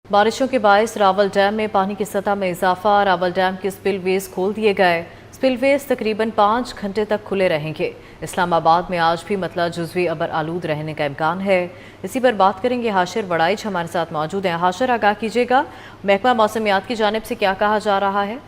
बारिशों के बायस रावल डैम में पानी की सतह में इजाफा। रावल डैम के स्पिलवेज खोल दिए गए। स्पिलवेज तकरीबन 5 घंटे तक खुले रहेंगे। इस्लामाबाद में आज भी मतला जुज़वी अबर आलूद रहने का इम्कान है। इसी पर बात करेंगे। हाशिर वड़ाइच हमारे साथ मौजूद हैं। हाशिर, आगाह कीजिएगा, महकमा मौसमियात की जानिब से क्या कहा जा रहा है?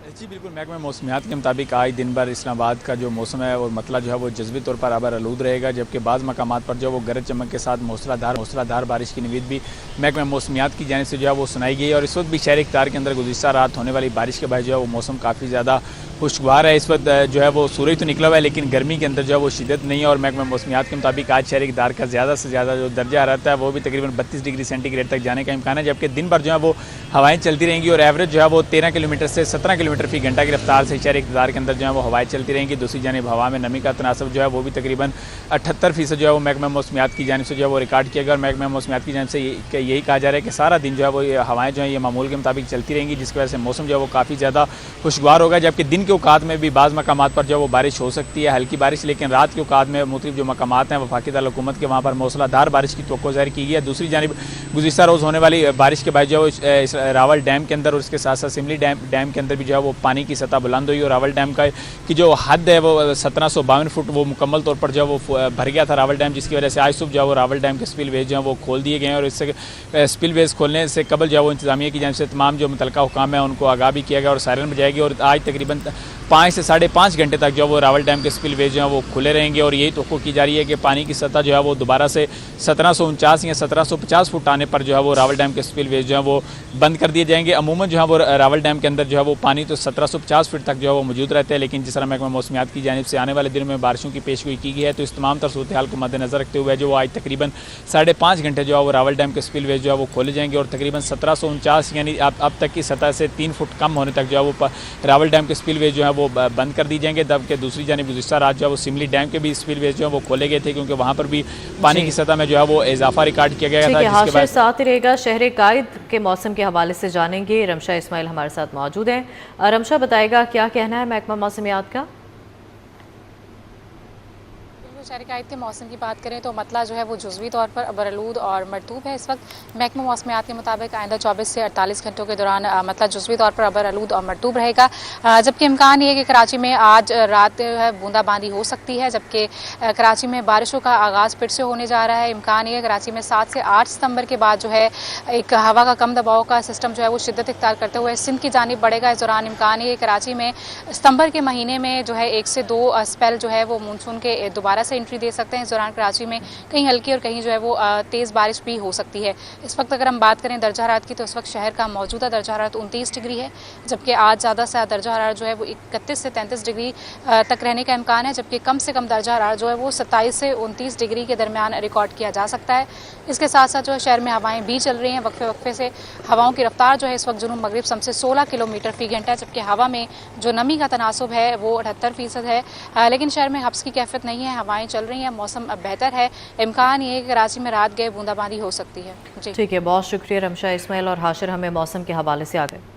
जी बिल्कुल, महकमा मौसमियात के मुताबिक आज दिन भर इस्लामाबाद का जो मौसम है और मतला जो है वो जज़वी तौर पर अबर आलूद रहेगा, जबकि बाज़ मकामात पर जो वो गरज चमक के साथ मूसलाधार बारिश की नवीद भी महकमा मौसमियात की जानिब से जो है वो सुनाई गई है। और इस वक्त भी शहर इख्तियार के अंदर गुज़िश्ता रात होने वाली बारिश के बाद जो है वो मौसम काफ़ी ज़्यादा खुशगवार है। इस वक्त जो है वो सूरज तो निकला हुआ है, लेकिन गर्मी के अंदर जो है वो शिद्दत नहीं है। और महकमा मौसमियात के मुताबिक आज शहर इख्तियार का ज़्यादा से ज़्यादा जो दर्जा रहता है वो भी तकरीबन 32 डिग्री सेंटीग्रेड तक जाने का इम्कान है, जबकि दिन भर जो है वो हवाएं चलती रहेंगी और एवरेज जो है वो 13 किलोमीटर से 17 किलोमीटर फी घंटा की रफ्तार से शहर इख्तियार के अंदर जो है वो हवाएं चलती रहेंगी। दूसरी जानिब हवा में नमी का तनासब जो है वो भी तकरीबन 78% जो है वो महकमा मौसमियात की जानिब से जो है वो रिकॉर्ड किया गया। और महकमा मौसमियात की जानिब से यही कहा जा रहा है कि सारा दिन जो है वो हवाएं जो है ये मामूल के मुताबिक चलती रहेंगी, जिसकी वजह से मौसम जो है वो काफ़ी ज़्यादा खुशगवार होगा। जबकि दिन के औकात में भी बाज़ मकामात पर जो है वो बारिश हो सकती है, हल्की बारिश, लेकिन रात के औकात में मुख्तलिफ जो मकामात हैं वफाकी दारुल हुकूमत के वहाँ पर मूसलाधार बारिश की तवक्को ज़ाहिर की गई है। दूसरी जानिब गुज़िश्ता रोज़ होने वाली बारिश के बाद जो है रावल डैम के अंदर और उसके साथ साथ सिमली डैम के अंदर भी जो है वो पानी की सतह बुलंद हुई और रावल डैम का की जो हद है वो 1752 फुट वो मुकम्मल तौर पर जो है वो भर गया था रावल डैम, जिसकी वजह से आज सुबह जो है वो रावल डैम के स्पिलवेज जो है वो खोल दिए गए हैं। और इससे स्पिलवेज खोलने से कबल जो है वो इंतजामिया की जानिब से तमाम जो मुतलका हुकाम है उनको आगाह भी किया गया और सायरन बजाएगी। और आज तकरीबन 5 से 5.5 घंटे तक जो है वो रावल डैम के स्पिलवेज जो है वो खुले रहेंगे। और यही तवक्को की जा रही है कि पानी की सतह जो है वो दोबारा से 1749 या 1750 फुट आने पर जो है वो रावल डैम के स्पिलवेज जो है वो बंद कर दिए जाएंगे। अमूमन जो है वो रावल डैम के अंदर जो है वो पानी तो 1750 फीट तक जो है वो मौजूद रहते हैं, लेकिन जिस तरह महकमा मौसमियात की जानिब से आने वाले दिनों में बारिशों की पेशगोई की गई है, तो इस तमाम तर सूरत हाल को मद्देनजर रखते हुए जो आज तकरीबन 5.5 घंटे जो है वो रावल डैम के स्पिलवेज जो है वो खोले जाएंगे। और तकरीबन 1749 यानी अब तक की सतह से 3 फुट कम होने तक जो है वो रावल डैम के स्पिलवेज जो है वो बंद कर दी जाएंगे। जबकि दूसरी जानिब गुज़िश्ता रात जो है वो सिमली डैम के भी स्पिलवेज जो है वो खोले गए थे, क्योंकि वहाँ पर भी पानी की सतह में जो है वो इजाफा रिकॉर्ड किया गया था। जिसके बाद साथ रहेगा शहर कायद के मौसम के हवाले से जानेंगे। रमशा इस्माइल हमारे साथ मौजूद हैं। रमशा, बताएगा क्या कहना है महकमा मौसमियात का? शहर कायद के मौसम की बात करें तो मतला जो है वो जुज़वी तौर पर अबरआलूद और मरतूब है। इस वक्त महकमा मौसमियात के मुताबिक आइंदा 24 से 48 घंटों के दौरान मतला जुज़वी तौर पर अबरआलूद और मरतूब रहेगा, जबकि इम्कान ये है कि कराची में आज रात है बूंदाबांदी हो सकती है, जबकि कराची में बारिशों का आगाज़ फिर से होने जा रहा है। इम्कान ये है कराची में 7 से 8 सितंबर के बाद जो है एक हवा का कम दबाव का सिस्टम जो है वो शिद्दत इख्तियार करते हुए सिंध की जानिब बढ़ेगा। इस दौरान इम्कान ये कराची में सितंबर के महीने में जो है 1 से 2 स्पेल जो है वो मानसून के दोबारा से एंट्री दे सकते हैं। इस दौरान कराची में कहीं हल्की और कहीं जो है वो तेज़ बारिश भी हो सकती है। इस वक्त अगर हम बात करें दर्जा हरारत की, तो इस वक्त शहर का मौजूदा दर्जा हरारत 29 डिग्री है, जबकि आज ज़्यादा से ज़्यादा दर्जा हरारत जो है वो 31 से 33 डिग्री तक रहने का इम्कान है, जबकि कम से कम दर्जा हरारत जो है वो 27 से 29 डिग्री के दरमियान रिकॉर्ड किया जा सकता है। इसके साथ साथ जो है शहर में हवाएं भी चल रही हैं, वक्फे वक्फे से हवाओं की रफ्तार जो है इस वक्त जुनूब मगरिब सम से 16 किलोमीटर फी घंटा है, जबकि हवा में जो नमी का तनासब है वो 78% है। लेकिन शहर में हब्स की कैफियत नहीं है, हवाएं चल रही हैं, मौसम बेहतर है। इम्कान ये है कि कराची में रात गए बूंदाबांदी हो सकती है। जी ठीक है, बहुत शुक्रिया रमशा इस्माइल और हाशिर हमें मौसम के हवाले से आ गए।